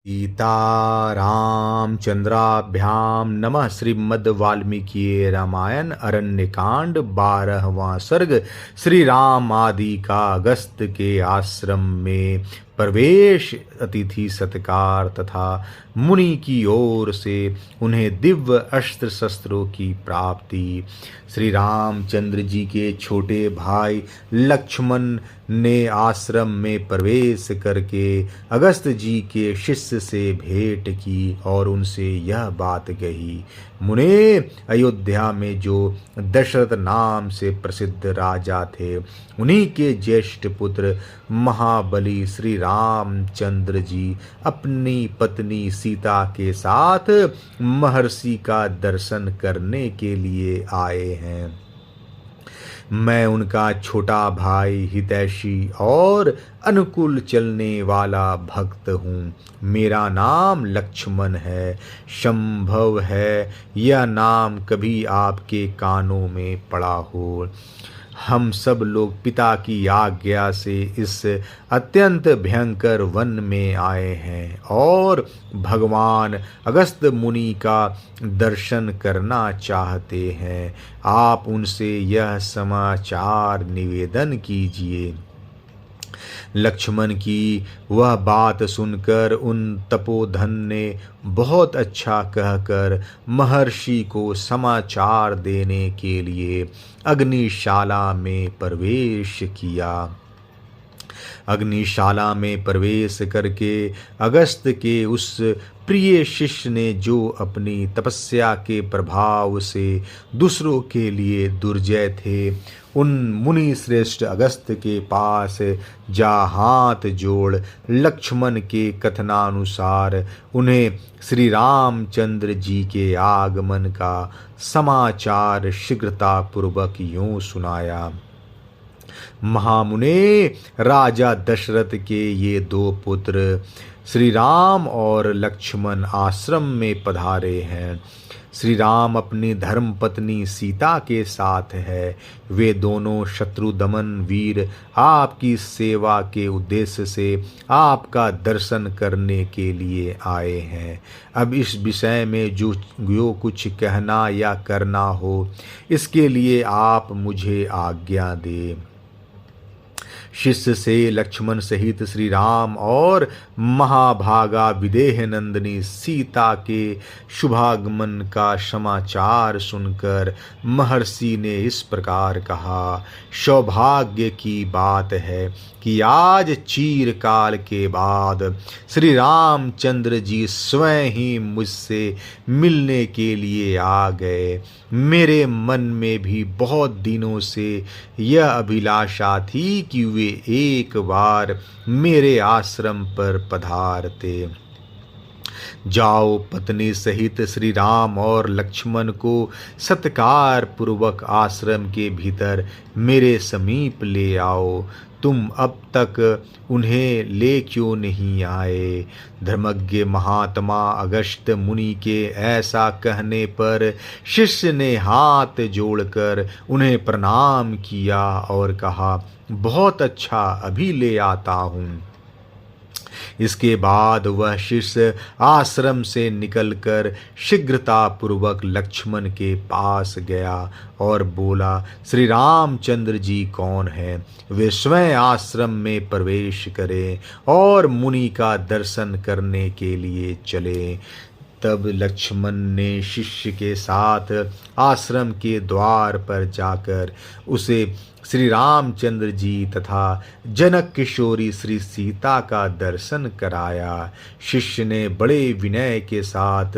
सीतारामचंद्राभ्याम नमः। श्रीमद् वाल्मीकि रामायण अरण्यकांड 12वां सर्ग। श्री राम आदि का अगस्त के आश्रम में प्रवेश, अतिथि सत्कार तथा मुनि की ओर से उन्हें दिव्य अस्त्र शस्त्रों की प्राप्ति। श्री रामचंद्र जी के छोटे भाई लक्ष्मण ने आश्रम में प्रवेश करके अगस्त जी के शिष्य से भेंट की और उनसे यह बात कही। मुने, अयोध्या में जो दशरथ नाम से प्रसिद्ध राजा थे, उन्हीं के ज्येष्ठ पुत्र महाबली श्री रामचंद्र जी अपनी पत्नी सीता के साथ महर्षि का दर्शन करने के लिए आए हैं। मैं उनका छोटा भाई, हितैषी और अनुकूल चलने वाला भक्त हूँ। मेरा नाम लक्ष्मण है। संभव है यह नाम कभी आपके कानों में पड़ा हो। हम सब लोग पिता की आज्ञा से इस अत्यंत भयंकर वन में आए हैं और भगवान अगस्त मुनि का दर्शन करना चाहते हैं। आप उनसे यह समाचार निवेदन कीजिए। लक्ष्मण की वह बात सुनकर उन तपोधन ने बहुत अच्छा कहकर महर्षि को समाचार देने के लिए अग्निशाला में प्रवेश किया। अग्निशाला में प्रवेश करके अगस्त के उस प्रिय शिष्य ने, जो अपनी तपस्या के प्रभाव से दूसरों के लिए दुर्जय थे, उन मुनि श्रेष्ठ अगस्त के पास जा हाथ जोड़ लक्ष्मण के कथनानुसार उन्हें श्री रामचंद्र जी के आगमन का समाचार शीघ्रतापूर्वक यूं सुनाया। महामुने, राजा दशरथ के ये दो पुत्र श्री राम और लक्ष्मण आश्रम में पधारे हैं। श्री राम अपनी धर्म पत्नी सीता के साथ है। वे दोनों शत्रु दमन वीर आपकी सेवा के उद्देश्य से आपका दर्शन करने के लिए आए हैं। अब इस विषय में जो कुछ कहना या करना हो, इसके लिए आप मुझे आज्ञा दें। शिष्य से लक्ष्मण सहित श्री राम और महाभागा विदेह नंदिनी सीता के शुभागमन का समाचार सुनकर महर्षि ने इस प्रकार कहा। सौभाग्य की बात है कि आज चीरकाल के बाद श्री रामचंद्र जी स्वयं ही मुझसे मिलने के लिए आ गए। मेरे मन में भी बहुत दिनों से यह अभिलाषा थी कि वे एक बार मेरे आश्रम पर पधारते। जाओ, पत्नी सहित श्री राम और लक्ष्मण को सत्कार पूर्वक आश्रम के भीतर मेरे समीप ले आओ। तुम अब तक उन्हें ले क्यों नहीं आए? धर्मज्ञ महात्मा अगस्त मुनि के ऐसा कहने पर शिष्य ने हाथ जोड़कर उन्हें प्रणाम किया और कहा, बहुत अच्छा, अभी ले आता हूँ। इसके बाद वह शिष्य आश्रम से निकलकर शीघ्रतापूर्वक लक्ष्मण के पास गया और बोला, श्री रामचंद्र जी कौन हैं? वे स्वयं आश्रम में प्रवेश करें और मुनि का दर्शन करने के लिए चले। तब लक्ष्मण ने शिष्य के साथ आश्रम के द्वार पर जाकर उसे श्री रामचंद्र जी तथा जनक किशोरी श्री सीता का दर्शन कराया। शिष्य ने बड़े विनय के साथ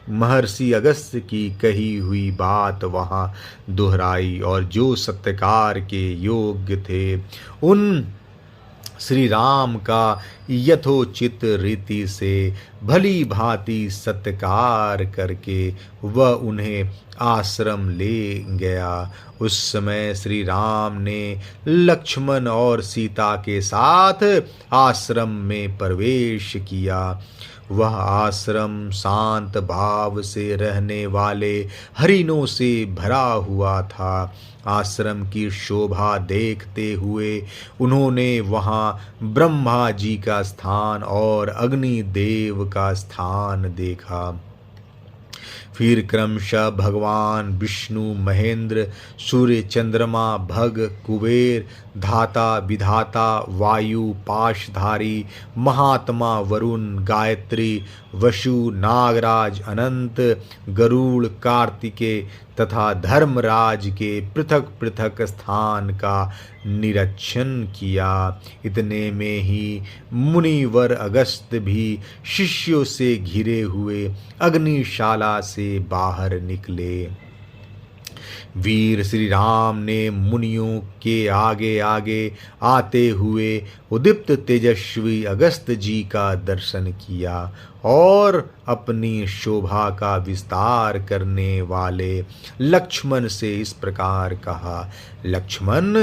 महर्षि अगस्त की कही हुई बात वहाँ दोहराई और जो सत्कार के योग्य थे, उन श्री राम का यथोचित रीति से भली भांति सत्कार करके वह उन्हें आश्रम ले गया। उस समय श्री राम ने लक्ष्मण और सीता के साथ आश्रम में प्रवेश किया। वह आश्रम शांत भाव से रहने वाले हरिणों से भरा हुआ था। आश्रम की शोभा देखते हुए उन्होंने वहाँ ब्रह्मा जी का स्थान और अग्निदेव का स्थान देखा। फिर क्रमशः भगवान विष्णु, महेंद्र, सूर्य, चंद्रमा, भग, कुबेर, धाता, विधाता, वायु, पाशधारी, महात्मा, वरुण, गायत्री, वसु, नागराज, अनंत, गरुड़, कार्तिकेय तथा धर्मराज के पृथक पृथक स्थान का निरीक्षण किया। इतने में ही मुनिवर अगस्त भी शिष्यों से घिरे हुए अग्निशाला से बाहर निकले। वीर श्री राम ने मुनियों के आगे आगे आते हुए उदीप्त तेजस्वी अगस्त जी का दर्शन किया और अपनी शोभा का विस्तार करने वाले लक्ष्मण से इस प्रकार कहा। लक्ष्मण,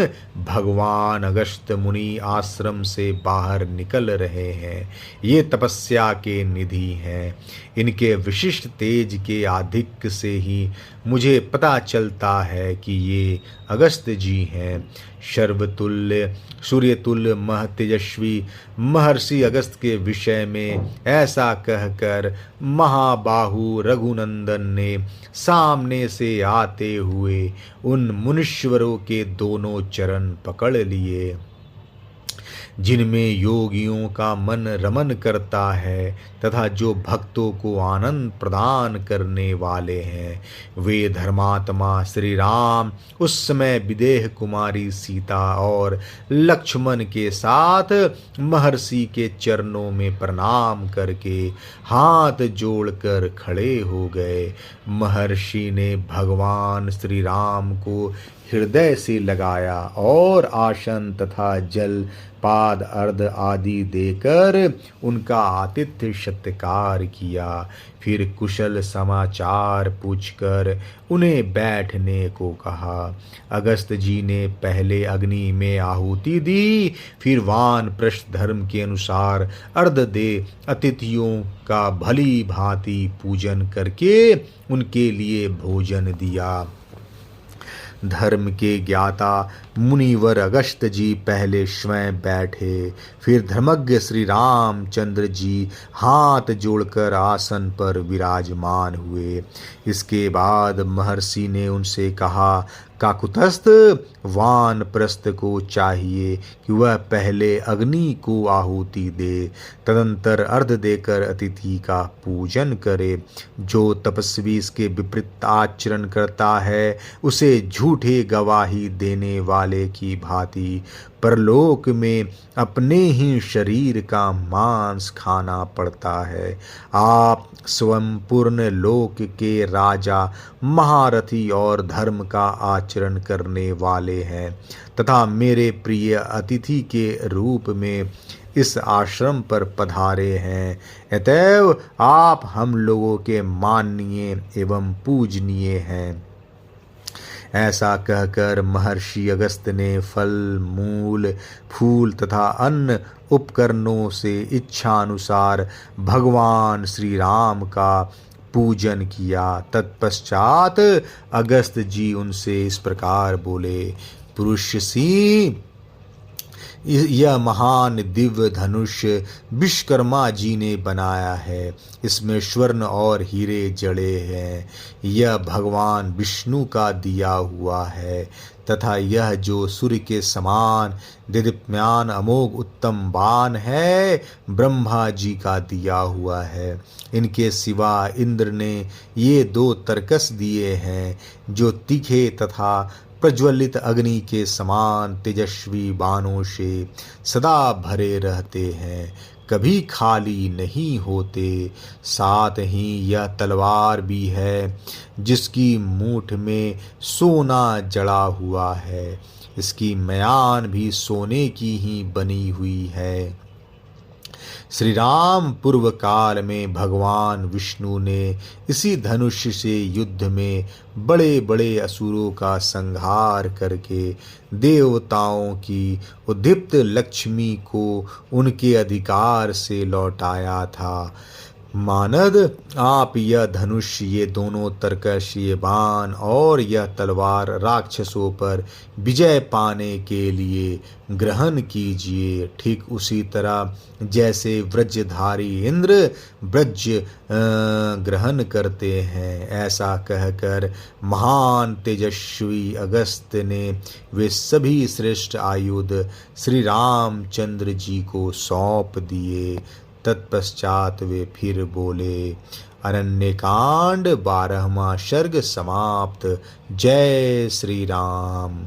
भगवान अगस्त मुनि आश्रम से बाहर निकल रहे हैं। ये तपस्या के निधि हैं। इनके विशिष्ट तेज के आधिक्य से ही मुझे पता चलता है कि ये अगस्त जी हैं। सर्वतुल्य सूर्यतुल्य महतेजस्वी महर्षि अगस्त के विषय में ऐसा कहकर महाबाहु रघुनंदन ने सामने से आते हुए उन मुनीश्वरों के दोनों चरण पकड़ लिए, जिनमें योगियों का मन रमन करता है तथा जो भक्तों को आनंद प्रदान करने वाले हैं। वे धर्मात्मा श्री राम उस समय विदेह कुमारी सीता और लक्ष्मण के साथ महर्षि के चरणों में प्रणाम करके हाथ जोड़कर खड़े हो गए। महर्षि ने भगवान श्री राम को हृदय से लगाया और आसन तथा जल पाद अर्ध आदि देकर उनका आतिथ्य सत्कार किया। फिर कुशल समाचार पूछकर उन्हें बैठने को कहा। अगस्त जी ने पहले अग्नि में आहुति दी, फिर वानप्रस्थ धर्म के अनुसार अर्ध दे अतिथियों का भली भांति पूजन करके उनके लिए भोजन दिया। धर्म के ज्ञाता मुनिवर अगस्त जी पहले स्वयं बैठे, फिर धर्मज्ञ श्री रामचंद्र जी हाथ जोड़कर आसन पर विराजमान हुए। इसके बाद महर्षि ने उनसे कहा, काकुतस्थ वानप्रस्थ को चाहिए कि वह पहले अग्नि को आहुति दे, तदंतर अर्ध देकर अतिथि का पूजन करे। जो तपस्वी इसके विपरीत आचरण करता है उसे झूठे गवाही देने वाले की भांति परलोक में अपने ही शरीर का मांस खाना पड़ता है। आप स्वयं पूर्ण लोक के राजा, महारथी और धर्म का आचरण करने वाले हैं तथा मेरे प्रिय अतिथि के रूप में इस आश्रम पर पधारे हैं। अतएव आप हम लोगों के माननीय एवं पूजनीय हैं। ऐसा कहकर महर्षि अगस्त ने फल, मूल, फूल तथा अन्य उपकरणों से इच्छानुसार भगवान श्री राम का पूजन किया। तत्पश्चात अगस्त जी उनसे इस प्रकार बोले, पुरुष सी, यह महान दिव्य धनुष विश्वकर्मा जी ने बनाया है। इसमें स्वर्ण और हीरे जड़े हैं। यह भगवान विष्णु का दिया हुआ है तथा यह जो सूर्य के समान दिदीप्यमान अमोघ उत्तम बाण है, ब्रह्मा जी का दिया हुआ है। इनके सिवा इंद्र ने ये 2 तरकस दिए हैं जो तीखे तथा प्रज्वलित अग्नि के समान तेजस्वी बाणों से सदा भरे रहते हैं, कभी खाली नहीं होते। साथ ही यह तलवार भी है जिसकी मूठ में सोना जड़ा हुआ है। इसकी म्यान भी सोने की ही बनी हुई है। श्री राम पूर्व काल में भगवान विष्णु ने इसी धनुष से युद्ध में बड़े बड़े असुरों का संहार करके देवताओं की उद्दीप्त लक्ष्मी को उनके अधिकार से लौटाया था। मानद, आप यह धनुष, ये दोनों तरकश, ये बाण और यह तलवार राक्षसों पर विजय पाने के लिए ग्रहण कीजिए, ठीक उसी तरह जैसे व्रजधारी इंद्र व्रज ग्रहण करते हैं। ऐसा कहकर महान तेजस्वी अगस्त्य ने वे सभी श्रेष्ठ आयुध श्री रामचंद्र जी को सौंप दिए। तत्पश्चात वे फिर बोले। अरण्यकांड 12वां सर्ग समाप्त। जय श्री राम।